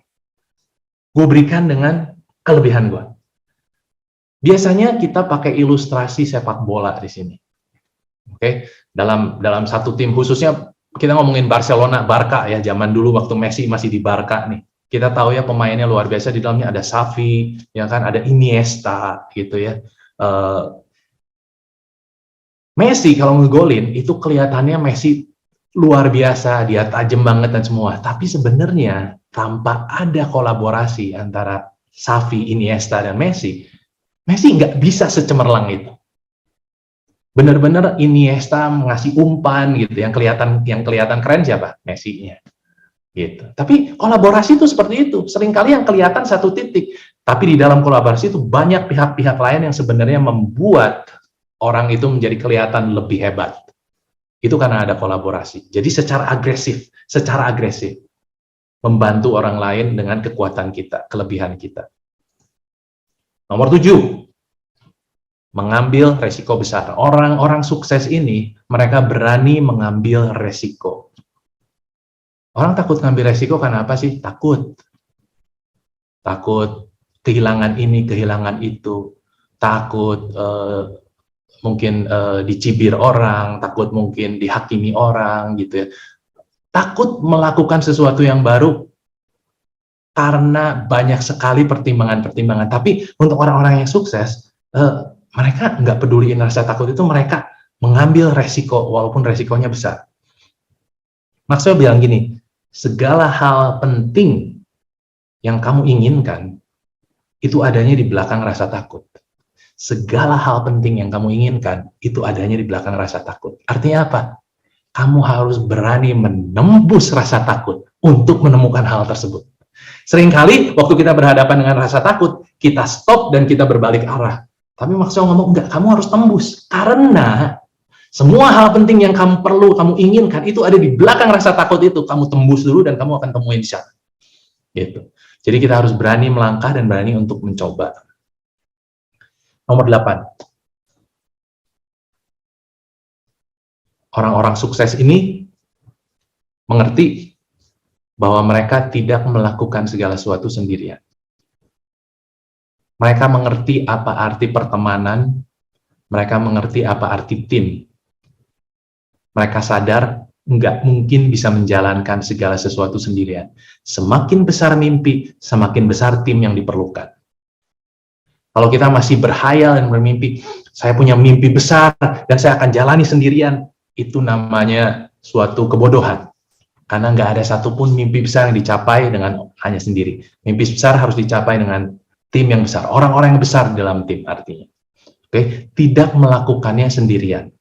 Gue berikan dengan kelebihan gue. Biasanya kita pakai ilustrasi sepak bola di sini. Oke, dalam satu tim, khususnya kita ngomongin Barcelona, Barca ya, zaman dulu waktu Messi masih di Barca nih. Kita tahu ya pemainnya luar biasa, di dalamnya ada Xavi, ya kan, ada Iniesta gitu ya. Messi kalau ngegolin itu kelihatannya Messi luar biasa, dia tajam banget dan semua. Tapi sebenarnya tanpa ada kolaborasi antara Xavi, Iniesta, dan Messi, Messi nggak bisa secemerlang itu. Benar-benar Iniesta ngasih umpan gitu, yang kelihatan keren siapa? Messi-nya. Gitu. Tapi kolaborasi itu seperti itu. Seringkali yang kelihatan satu titik, tapi di dalam kolaborasi itu banyak pihak-pihak lain yang sebenarnya membuat orang itu menjadi kelihatan lebih hebat. Itu karena ada kolaborasi. Jadi secara agresif membantu orang lain dengan kekuatan kita, kelebihan kita. Nomor 7, mengambil resiko besar. Orang-orang sukses ini, mereka berani mengambil resiko. Orang takut ngambil resiko karena apa sih? Takut kehilangan ini, kehilangan itu, takut mungkin dicibir orang, takut mungkin dihakimi orang gitu ya. Takut melakukan sesuatu yang baru karena banyak sekali pertimbangan-pertimbangan. Tapi untuk orang-orang yang sukses, mereka nggak peduliin rasa takut itu, mereka mengambil resiko walaupun resikonya besar. Maxwell bilang gini, segala hal penting yang kamu inginkan itu adanya di belakang rasa takut. Segala hal penting yang kamu inginkan itu adanya di belakang rasa takut. Artinya apa? Kamu harus berani menembus rasa takut untuk menemukan hal tersebut. Seringkali waktu kita berhadapan dengan rasa takut, kita stop dan kita berbalik arah. Tapi Maxwell ngomong, enggak, kamu harus tembus. Karena semua hal penting yang kamu perlu, kamu inginkan, itu ada di belakang rasa takut itu. Kamu tembus dulu dan kamu akan temuin di sana. Gitu. Jadi kita harus berani melangkah dan berani untuk mencoba. Nomor 8. Orang-orang sukses ini mengerti bahwa mereka tidak melakukan segala sesuatu sendirian. Mereka mengerti apa arti pertemanan, mereka mengerti apa arti tim. Mereka sadar nggak mungkin bisa menjalankan segala sesuatu sendirian. Semakin besar mimpi, semakin besar tim yang diperlukan. Kalau kita masih berhayal dan bermimpi, saya punya mimpi besar dan saya akan jalani sendirian, itu namanya suatu kebodohan. Karena nggak ada satupun mimpi besar yang dicapai dengan hanya sendiri. Mimpi besar harus dicapai dengan tim yang besar, orang-orang yang besar di dalam tim artinya. Oke, tidak melakukannya sendirian.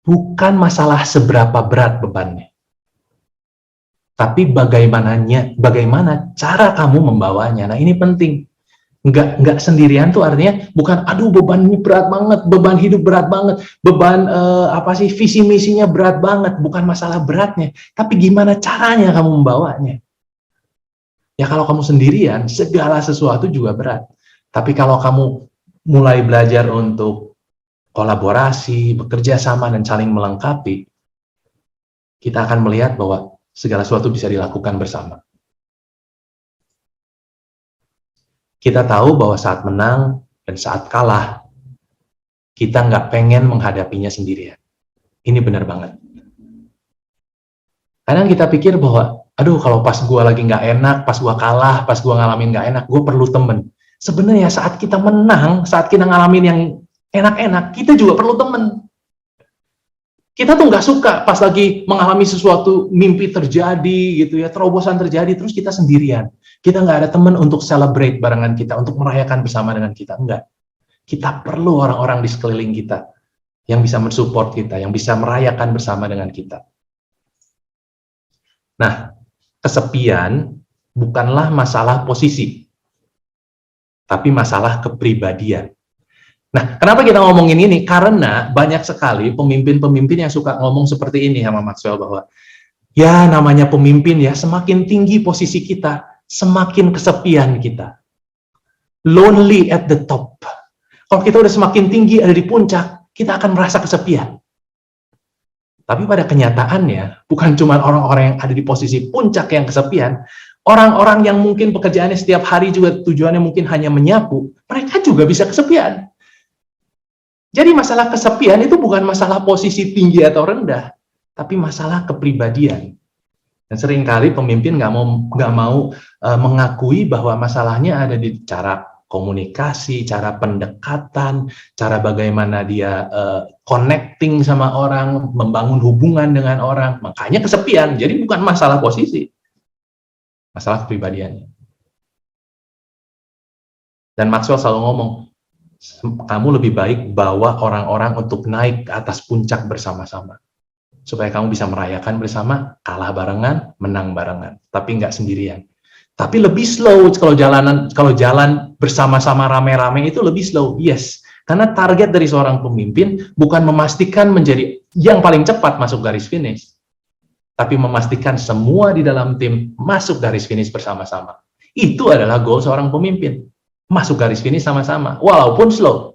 Bukan masalah seberapa berat bebannya, tapi bagaimana cara kamu membawanya. Nah, ini penting. Nggak sendirian tuh artinya bukan aduh beban ini berat banget, beban hidup berat banget, beban visi misinya berat banget. Bukan masalah beratnya, tapi gimana caranya kamu membawanya. Ya kalau kamu sendirian, segala sesuatu juga berat. Tapi kalau kamu mulai belajar untuk kolaborasi, bekerja sama, dan saling melengkapi, kita akan melihat bahwa segala sesuatu bisa dilakukan bersama. Kita tahu bahwa saat menang dan saat kalah, kita nggak pengen menghadapinya sendirian. Ini benar banget. Kadang kita pikir bahwa, aduh kalau pas gue lagi nggak enak, pas gue kalah, pas gue ngalamin nggak enak, gue perlu temen. Sebenarnya saat kita menang, saat kita ngalamin yang enak-enak, kita juga perlu temen. Kita tuh nggak suka pas lagi mengalami sesuatu, mimpi terjadi gitu ya, terobosan terjadi, terus kita sendirian. Kita nggak ada teman untuk celebrate barengan kita, untuk merayakan bersama dengan kita. Enggak. Kita perlu orang-orang di sekeliling kita yang bisa mensupport kita, yang bisa merayakan bersama dengan kita. Nah, kesepian bukanlah masalah posisi, tapi masalah kepribadian. Nah, kenapa kita ngomongin ini? Karena banyak sekali pemimpin-pemimpin yang suka ngomong seperti ini sama Maxwell, bahwa ya namanya pemimpin ya, semakin tinggi posisi kita, semakin kesepian kita. Lonely at the top. Kalau kita udah semakin tinggi, ada di puncak, kita akan merasa kesepian. Tapi pada kenyataannya, bukan cuma orang-orang yang ada di posisi puncak yang kesepian, orang-orang yang mungkin pekerjaannya setiap hari juga tujuannya mungkin hanya menyapu, mereka juga bisa kesepian. Jadi masalah kesepian itu bukan masalah posisi tinggi atau rendah, tapi masalah kepribadian. Dan seringkali pemimpin nggak mau mengakui bahwa masalahnya ada di cara komunikasi, cara pendekatan, cara bagaimana dia connecting sama orang, membangun hubungan dengan orang. Makanya kesepian. Jadi bukan masalah posisi, masalah kepribadiannya. Dan Maxwell selalu ngomong, kamu lebih baik bawa orang-orang untuk naik ke atas puncak bersama-sama. Supaya kamu bisa merayakan bersama, kalah barengan, menang barengan. Tapi nggak sendirian. Tapi lebih slow kalau jalan bersama-sama rame-rame itu lebih slow. Yes, karena target dari seorang pemimpin bukan memastikan menjadi yang paling cepat masuk garis finish, tapi memastikan semua di dalam tim masuk garis finish bersama-sama. Itu adalah goal seorang pemimpin. Masuk garis finish sama-sama, walaupun slow.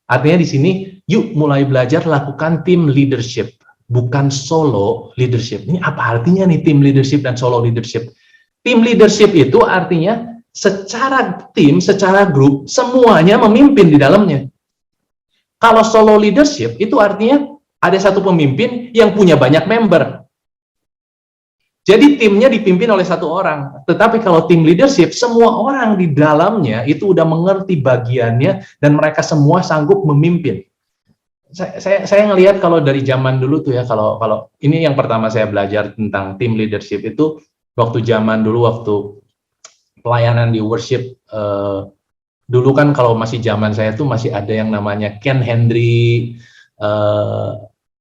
Artinya di sini, yuk mulai belajar lakukan tim leadership. Bukan solo leadership. Ini apa artinya nih tim leadership dan solo leadership? Tim leadership itu artinya secara tim, secara grup, semuanya memimpin di dalamnya. Kalau solo leadership itu artinya ada satu pemimpin yang punya banyak member. Jadi timnya dipimpin oleh satu orang. Tetapi kalau tim leadership, semua orang di dalamnya itu udah mengerti bagiannya dan mereka semua sanggup memimpin. Saya ngelihat kalau dari zaman dulu tuh ya, kalau ini yang pertama saya belajar tentang team leadership itu waktu zaman dulu, waktu pelayanan di worship, dulu kan kalau masih zaman saya tuh masih ada yang namanya Ken Hendry,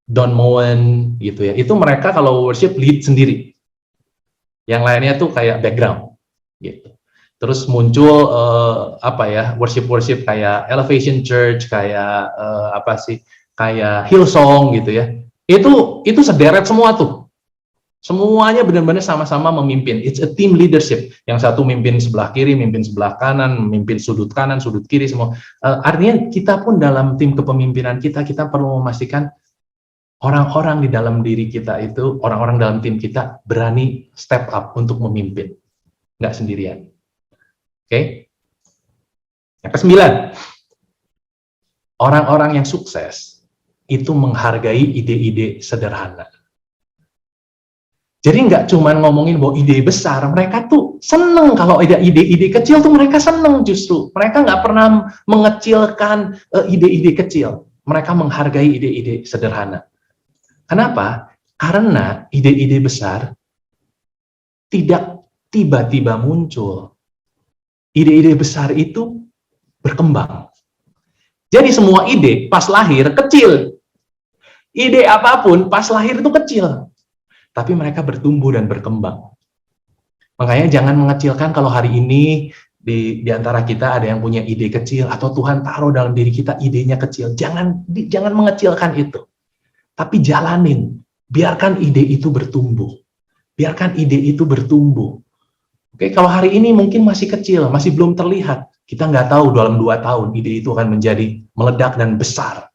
Don Moen gitu ya. Itu mereka kalau worship lead sendiri, yang lainnya tuh kayak background gitu. Terus muncul worship kayak Elevation Church, kayak kayak Hillsong gitu ya. Itu sederet semua tuh. Semuanya benar-benar sama-sama memimpin. It's a team leadership. Yang satu mimpin sebelah kiri, mimpin sebelah kanan, memimpin sudut kanan, sudut kiri semua. Artinya kita pun dalam tim kepemimpinan kita perlu memastikan orang-orang di dalam diri kita itu, orang-orang dalam tim kita berani step up untuk memimpin. Nggak sendirian. Oke? Yang ke-9. Orang-orang yang sukses itu menghargai ide-ide sederhana. Jadi nggak cuma ngomongin bahwa ide besar, mereka tuh seneng kalau ada ide-ide kecil tuh mereka seneng justru. Mereka nggak pernah mengecilkan ide-ide kecil. Mereka menghargai ide-ide sederhana. Kenapa? Karena ide-ide besar tidak tiba-tiba muncul. Ide-ide besar itu berkembang. Jadi semua ide pas lahir kecil. Ide apapun pas lahir itu kecil. Tapi mereka bertumbuh dan berkembang. Makanya jangan mengecilkan kalau hari ini di antara kita ada yang punya ide kecil atau Tuhan taruh dalam diri kita idenya kecil. Jangan mengecilkan itu. Tapi jalanin. Biarkan ide itu bertumbuh. Biarkan ide itu bertumbuh. Oke, kalau hari ini mungkin masih kecil, masih belum terlihat. Kita nggak tahu dalam 2 tahun ide itu akan menjadi meledak dan besar.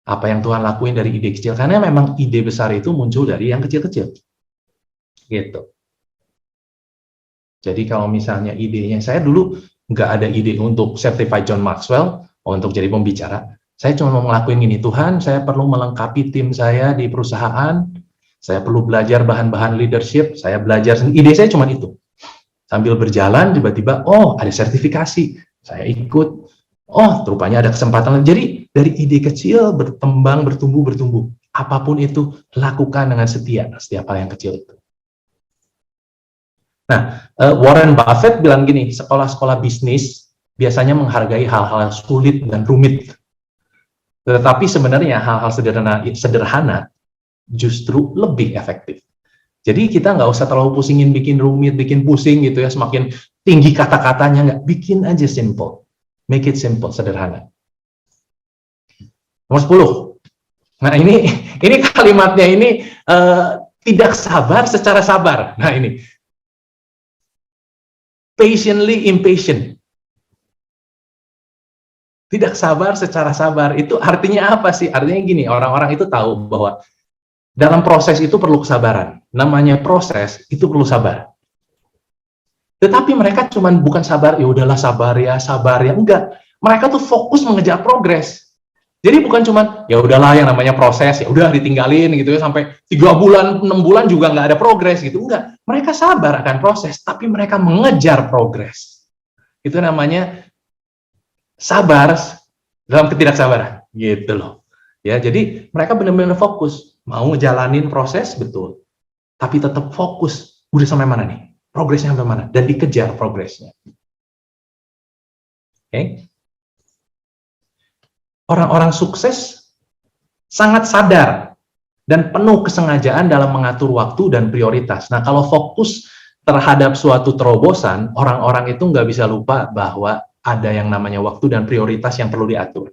Apa yang Tuhan lakuin dari ide kecil. Karena memang ide besar itu muncul dari yang kecil-kecil. Gitu. Jadi kalau misalnya idenya, saya dulu nggak ada ide untuk Certified John Maxwell, untuk jadi pembicara. Saya cuma mau ngelakuin gini, Tuhan, saya perlu melengkapi tim saya di perusahaan, saya perlu belajar bahan-bahan leadership, saya belajar, ide saya cuma itu. Sambil berjalan, tiba-tiba, oh ada sertifikasi, saya ikut, oh rupanya ada kesempatan. Jadi dari ide kecil berkembang, bertumbuh. Apapun itu, lakukan dengan setia setiap hal yang kecil itu. Nah, Warren Buffett bilang gini, sekolah-sekolah bisnis biasanya menghargai hal-hal yang sulit dan rumit. Tetapi sebenarnya hal-hal sederhana justru lebih efektif. Jadi kita nggak usah terlalu pusingin bikin rumit, bikin pusing gitu ya, semakin tinggi kata-katanya, nggak, bikin aja simple. Make it simple, sederhana. Nomor 10. Nah ini kalimatnya ini tidak sabar secara sabar. Nah ini. Patiently impatient. Tidak sabar secara sabar. Itu artinya apa sih? Artinya gini, orang-orang itu tahu bahwa dalam proses itu perlu kesabaran. Namanya proses itu perlu sabar. Tetapi mereka bukan sabar, ya udahlah sabar ya, enggak. Mereka tuh fokus mengejar progres. Jadi bukan cuman ya udahlah yang namanya proses ya udah ditinggalin gitu ya sampai 3 bulan 6 bulan juga nggak ada progres gitu, enggak. Mereka sabar akan proses tapi mereka mengejar progres. Itu namanya sabar dalam ketidaksabaran gitu loh ya. Jadi mereka benar-benar fokus mau ngejalanin proses betul tapi tetap fokus udah sampai mana nih, progresnya sampai mana, dan dikejar progresnya. Oke. Orang-orang sukses sangat sadar dan penuh kesengajaan dalam mengatur waktu dan prioritas. Nah, kalau fokus terhadap suatu terobosan, orang-orang itu nggak bisa lupa bahwa ada yang namanya waktu dan prioritas yang perlu diatur.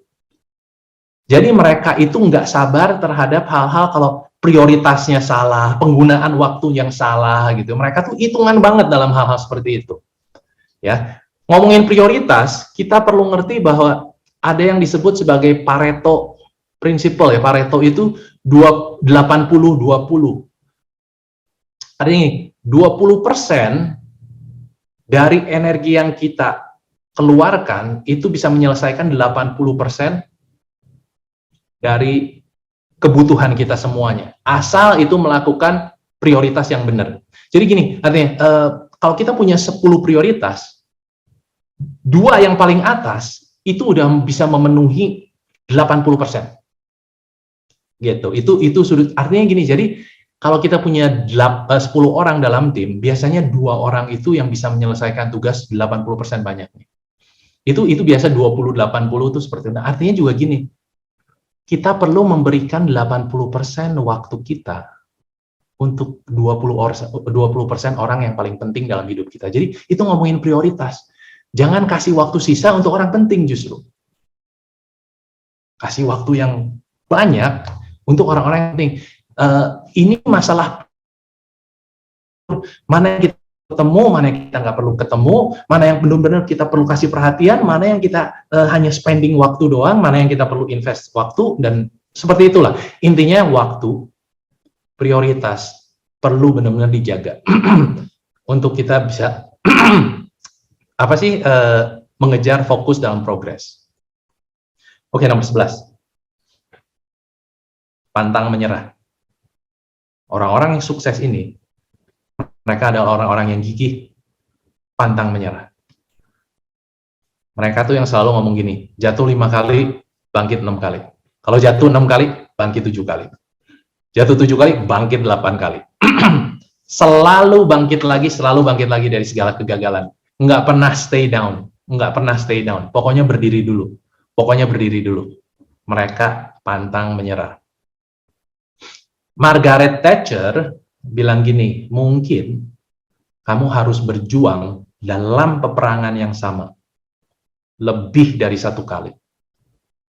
Jadi mereka itu nggak sabar terhadap hal-hal kalau prioritasnya salah, penggunaan waktu yang salah gitu. Mereka tuh hitungan banget dalam hal-hal seperti itu. Ya, ngomongin prioritas, kita perlu ngerti bahwa ada yang disebut sebagai Pareto Principle ya. Pareto itu 80-20. Ada ini, 20% dari energi yang kita keluarkan itu bisa menyelesaikan 80% dari kebutuhan kita semuanya. Asal itu melakukan prioritas yang benar. Jadi gini, artinya kalau kita punya 10 prioritas, 2 yang paling atas itu udah bisa memenuhi 80%. Gitu. Itu sudut artinya gini. Jadi kalau kita punya 10 orang dalam tim, biasanya 2 orang itu yang bisa menyelesaikan tugas 80% banyaknya. Itu biasa 20-80 itu seperti itu. Nah, artinya juga gini. Kita perlu memberikan 80% waktu kita untuk 20% orang yang paling penting dalam hidup kita. Jadi itu ngomongin prioritas. Jangan kasih waktu sisa untuk orang penting justru. Kasih waktu yang banyak untuk orang-orang yang penting. Ini masalah mana yang kita ketemu, mana yang kita nggak perlu ketemu, mana yang benar-benar kita perlu kasih perhatian, mana yang kita hanya spending waktu doang, mana yang kita perlu invest waktu, dan seperti itulah. Intinya waktu, prioritas, perlu benar-benar dijaga untuk kita bisa mengejar fokus dalam progres. Oke, nomor 11. Pantang menyerah. Orang-orang yang sukses ini, mereka adalah orang-orang yang gigih, pantang menyerah. Mereka tuh yang selalu ngomong gini, jatuh 5 kali, bangkit 6 kali. Kalau jatuh 6 kali, bangkit 7 kali. Jatuh 7 kali, bangkit 8 kali. Selalu bangkit lagi dari segala kegagalan. Nggak pernah stay down. Pokoknya berdiri dulu. Mereka pantang menyerah. Margaret Thatcher bilang gini, mungkin kamu harus berjuang dalam peperangan yang sama lebih dari 1 kali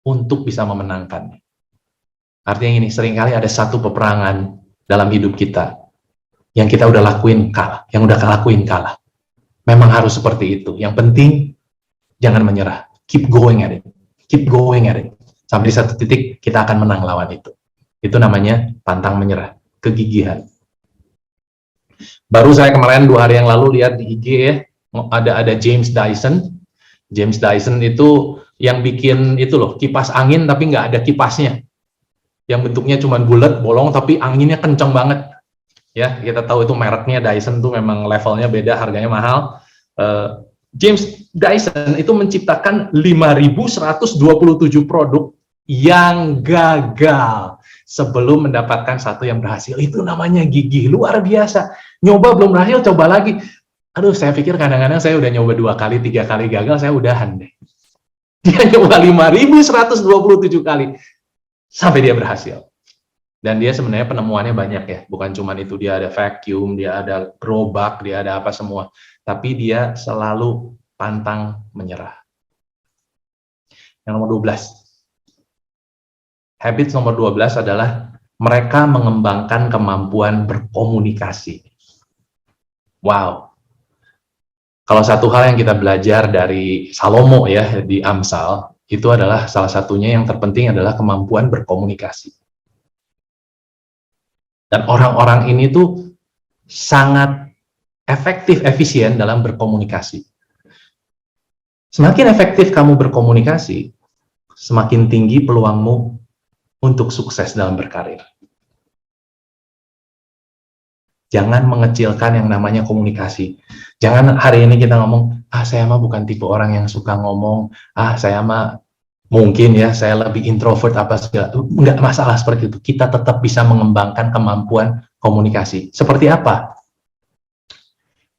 untuk bisa memenangkannya. Artinya ini, seringkali ada satu peperangan dalam hidup kita yang kita udah lakuin kalah, Memang harus seperti itu. Yang penting jangan menyerah. Keep going at it. Sampai di satu titik kita akan menang lawan itu. Itu namanya pantang menyerah, kegigihan. Baru saya kemarin 2 hari yang lalu lihat di IG ya, ada James Dyson. James Dyson itu yang bikin itu loh, kipas angin tapi nggak ada kipasnya. Yang bentuknya cuma bulat, bolong, tapi anginnya kenceng banget. Ya, kita tahu itu mereknya Dyson tuh memang levelnya beda, harganya mahal. James Dyson itu menciptakan 5.127 produk yang gagal sebelum mendapatkan satu yang berhasil. Itu namanya gigih, luar biasa. Nyoba belum berhasil, coba lagi. Aduh, saya pikir kadang-kadang saya udah nyoba 2 kali, 3 kali gagal, saya udahan deh. Dia nyoba 5.127 kali sampai dia berhasil. Dan dia sebenarnya penemuannya banyak ya, bukan cuma itu, dia ada vacuum, dia ada gerobak, dia ada apa semua. Tapi dia selalu pantang menyerah. Yang nomor 12. Habits nomor 12 adalah mereka mengembangkan kemampuan berkomunikasi. Wow. Kalau satu hal yang kita belajar dari Salomo ya di Amsal, itu adalah salah satunya yang terpenting adalah kemampuan berkomunikasi. Dan orang-orang ini tuh sangat efektif, efisien dalam berkomunikasi. Semakin efektif kamu berkomunikasi, semakin tinggi peluangmu untuk sukses dalam berkarir. Jangan mengecilkan yang namanya komunikasi. Jangan hari ini kita ngomong, saya mah bukan tipe orang yang suka ngomong, saya mah mungkin ya, saya lebih introvert apa segala. Enggak masalah seperti itu. Kita tetap bisa mengembangkan kemampuan komunikasi. Seperti apa?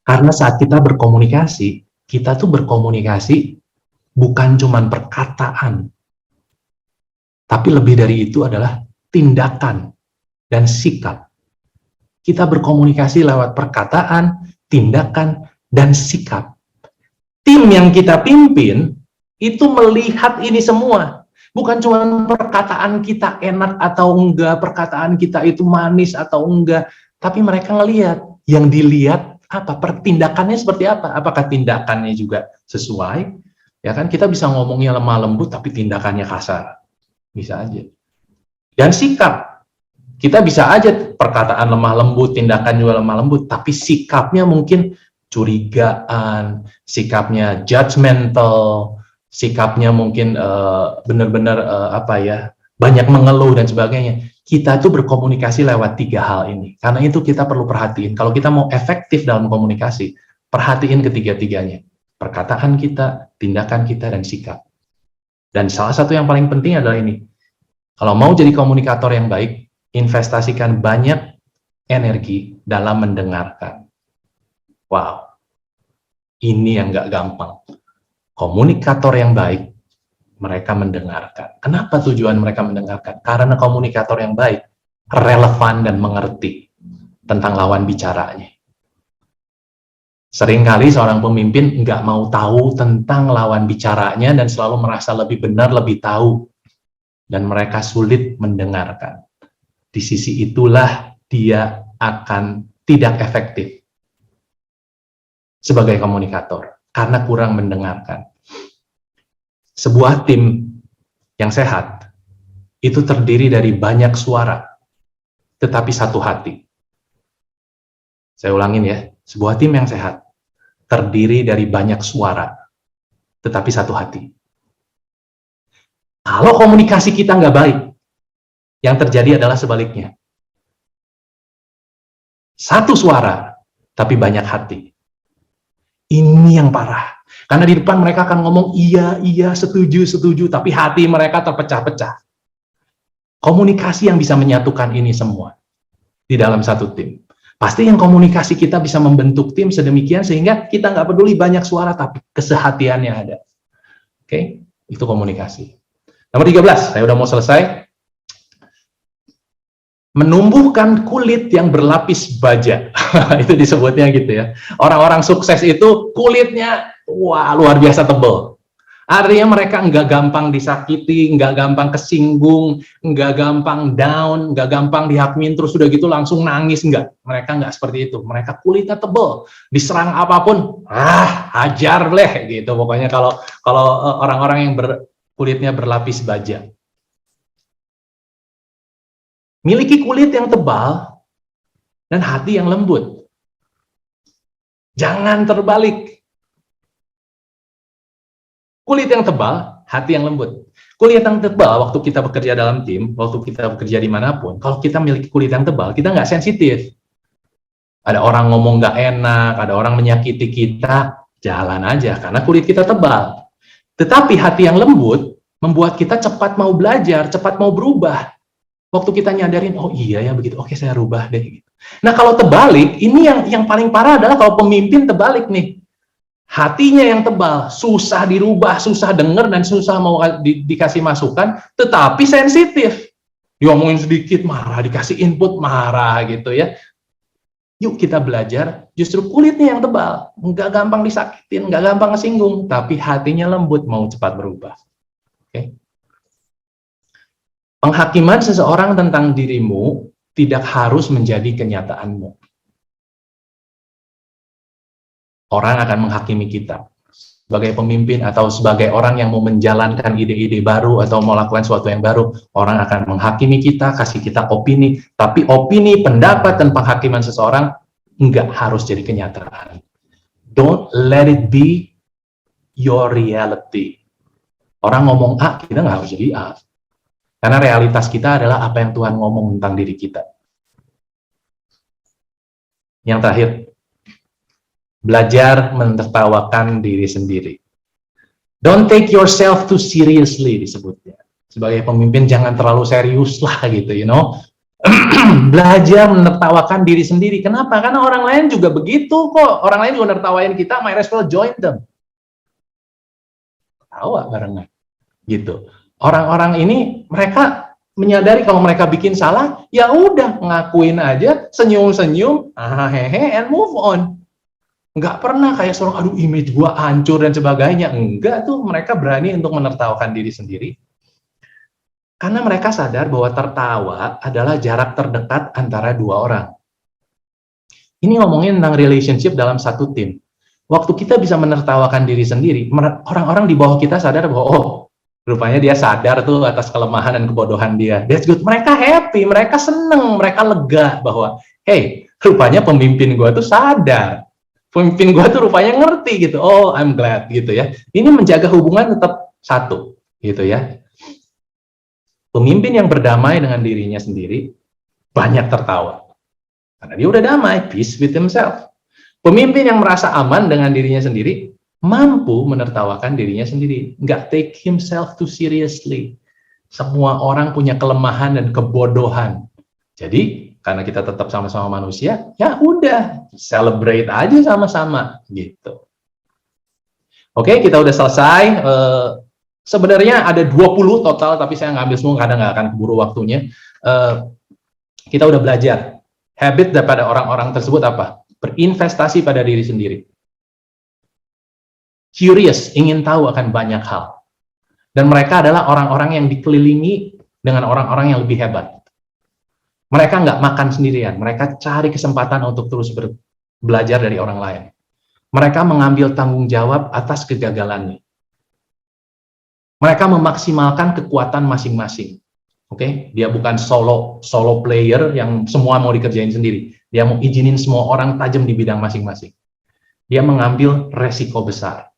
Karena saat kita berkomunikasi, kita tuh berkomunikasi bukan cuma perkataan, tapi lebih dari itu adalah tindakan dan sikap. Kita berkomunikasi lewat perkataan, tindakan, dan sikap. Tim yang kita pimpin itu melihat ini semua. Bukan cuma perkataan kita enak atau enggak, perkataan kita itu manis atau enggak, tapi mereka ngelihat. Yang dilihat apa? Pertindakannya seperti apa? Apakah tindakannya juga sesuai? Ya kan, kita bisa ngomongnya lemah lembut tapi tindakannya kasar. Bisa aja. Dan sikap. Kita bisa aja perkataan lemah lembut, tindakan juga lemah lembut, tapi sikapnya mungkin curigaan, sikapnya judgmental, sikapnya mungkin benar-benar banyak mengeluh dan sebagainya. Kita tuh berkomunikasi lewat 3 hal ini. Karena itu kita perlu perhatiin. Kalau kita mau efektif dalam komunikasi, perhatiin ketiga-tiganya. Perkataan kita, tindakan kita, dan sikap. Dan salah satu yang paling penting adalah ini. Kalau mau jadi komunikator yang baik, investasikan banyak energi dalam mendengarkan. Wow, ini yang nggak gampang. Komunikator yang baik, mereka mendengarkan. Kenapa tujuan mereka mendengarkan? Karena komunikator yang baik, relevan dan mengerti tentang lawan bicaranya. Seringkali seorang pemimpin nggak mau tahu tentang lawan bicaranya dan selalu merasa lebih benar, lebih tahu. Dan mereka sulit mendengarkan. Di sisi itulah dia akan tidak efektif sebagai komunikator karena kurang mendengarkan. Sebuah tim yang sehat itu terdiri dari banyak suara tetapi satu hati. Saya ulangin ya, sebuah tim yang sehat terdiri dari banyak suara tetapi satu hati. Kalau komunikasi kita nggak baik, yang terjadi adalah sebaliknya. Satu suara, tapi banyak hati. Ini yang parah. Karena di depan mereka akan ngomong, iya, setuju, tapi hati mereka terpecah-pecah. Komunikasi yang bisa menyatukan ini semua di dalam satu tim. Pasti yang komunikasi kita bisa membentuk tim sedemikian sehingga kita nggak peduli banyak suara, tapi kesehatiannya ada. Oke, itu komunikasi. Nomor 13, saya udah mau selesai. Menumbuhkan kulit yang berlapis baja. Itu disebutnya gitu ya. Orang-orang sukses itu kulitnya luar biasa tebal. Artinya mereka nggak gampang disakiti, nggak gampang kesinggung, nggak gampang down, nggak gampang dihakmin terus sudah gitu langsung nangis, nggak. Mereka nggak seperti itu. Mereka kulitnya tebal, diserang apapun, hajar bleh gitu. Pokoknya kalau orang-orang yang kulitnya berlapis baja. Miliki kulit yang tebal dan hati yang lembut. Jangan terbalik. Kulit yang tebal, hati yang lembut. Kulit yang tebal waktu kita bekerja dalam tim, waktu kita bekerja dimanapun, kalau kita miliki kulit yang tebal, kita nggak sensitif. Ada orang ngomong nggak enak, ada orang menyakiti kita, jalan aja karena kulit kita tebal. Tetapi hati yang lembut membuat kita cepat mau belajar, cepat mau berubah. Waktu kita nyadarin, oh iya ya begitu, oke saya rubah deh. Nah kalau terbalik, ini yang paling parah adalah kalau pemimpin terbalik nih. Hatinya yang tebal, susah dirubah, susah denger, dan susah mau dikasih masukan, tetapi sensitif. Diomongin sedikit, marah, dikasih input, marah gitu ya. Yuk kita belajar, justru kulitnya yang tebal, nggak gampang disakitin, nggak gampang ngesinggung, tapi hatinya lembut, mau cepat berubah. Oke. Penghakiman seseorang tentang dirimu tidak harus menjadi kenyataanmu. Orang akan menghakimi kita sebagai pemimpin atau sebagai orang yang mau menjalankan ide-ide baru atau mau melakukan sesuatu yang baru. Orang akan menghakimi kita, kasih kita opini, tapi opini, pendapat, dan penghakiman seseorang nggak harus jadi kenyataan. Don't let it be your reality. Orang ngomong A, kita nggak harus jadi A. Karena realitas kita adalah apa yang Tuhan ngomong tentang diri kita. Yang terakhir, belajar menertawakan diri sendiri. Don't take yourself too seriously disebutnya. Sebagai pemimpin jangan terlalu serius lah gitu, you know. Belajar menertawakan diri sendiri. Kenapa? Karena orang lain juga begitu kok. Orang lain juga nertawain kita, might as well join them. Tawa barengan. Gitu. Orang-orang ini mereka menyadari kalau mereka bikin salah, ya udah ngakuin aja, senyum-senyum, hehe, and move on. Nggak pernah kayak seorang, aduh image gua hancur dan sebagainya. Enggak tuh, mereka berani untuk menertawakan diri sendiri. Karena mereka sadar bahwa tertawa adalah jarak terdekat antara dua orang. Ini ngomongin tentang relationship dalam satu tim. Waktu kita bisa menertawakan diri sendiri, orang-orang di bawah kita sadar bahwa, oh, rupanya dia sadar tuh atas kelemahan dan kebodohan dia. That's good. Mereka happy, mereka seneng, mereka lega bahwa, hey, rupanya pemimpin gua tuh sadar. Pemimpin gue tuh rupanya ngerti gitu. Oh, I'm glad gitu ya. Ini menjaga hubungan tetap satu gitu ya. Pemimpin yang berdamai dengan dirinya sendiri banyak tertawa. Karena dia udah damai, peace with himself. Pemimpin yang merasa aman dengan dirinya sendiri mampu menertawakan dirinya sendiri. Nggak take himself too seriously. Semua orang punya kelemahan dan kebodohan. Jadi karena kita tetap sama-sama manusia, ya udah, celebrate aja sama-sama, gitu. Oke, kita udah selesai. Sebenarnya ada 20 total, tapi saya ngambil semua, kadang nggak akan keburu waktunya. Kita udah belajar. Habit daripada orang-orang tersebut apa? Berinvestasi pada diri sendiri. Curious, ingin tahu akan banyak hal. Dan mereka adalah orang-orang yang dikelilingi dengan orang-orang yang lebih hebat. Mereka nggak makan sendirian, mereka cari kesempatan untuk terus belajar dari orang lain. Mereka mengambil tanggung jawab atas kegagalannya. Mereka memaksimalkan kekuatan masing-masing. Oke, dia bukan solo player yang semua mau dikerjain sendiri. Dia mau izinin semua orang tajam di bidang masing-masing. Dia mengambil resiko besar.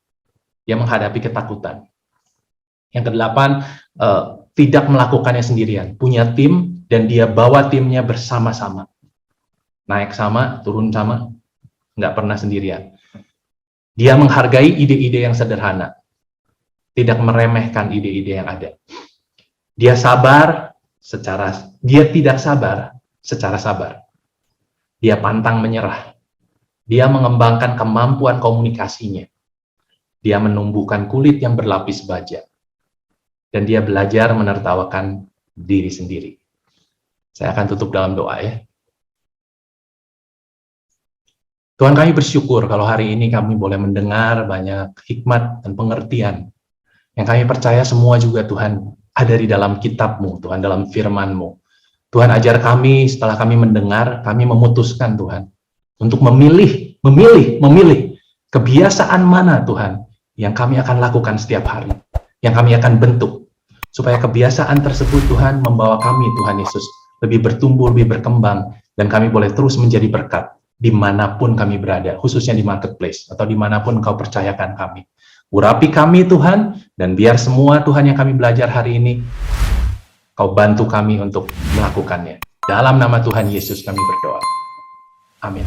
Dia menghadapi ketakutan. Yang kedelapan, tidak melakukannya sendirian. Punya tim, dan dia bawa timnya bersama-sama. Naik sama, turun sama, nggak pernah sendirian. Dia menghargai ide-ide yang sederhana. Tidak meremehkan ide-ide yang ada. Dia tidak sabar secara sabar. Dia pantang menyerah. Dia mengembangkan kemampuan komunikasinya. Dia menumbuhkan kulit yang berlapis baja. Dan dia belajar menertawakan diri sendiri. Saya akan tutup dalam doa ya. Tuhan, kami bersyukur kalau hari ini kami boleh mendengar banyak hikmat dan pengertian. Yang kami percaya semua juga Tuhan ada di dalam kitab-Mu, Tuhan, dalam firman-Mu. Tuhan, ajar kami setelah kami mendengar, kami memutuskan Tuhan, untuk memilih kebiasaan mana Tuhan, yang kami akan lakukan setiap hari, yang kami akan bentuk, supaya kebiasaan tersebut Tuhan membawa kami, Tuhan Yesus, lebih bertumbuh, lebih berkembang, dan kami boleh terus menjadi berkat dimanapun kami berada, khususnya di marketplace, atau dimanapun Kau percayakan kami. Urapi kami Tuhan, dan biar semua Tuhan yang kami belajar hari ini, Kau bantu kami untuk melakukannya. Dalam nama Tuhan Yesus kami berdoa. Amin.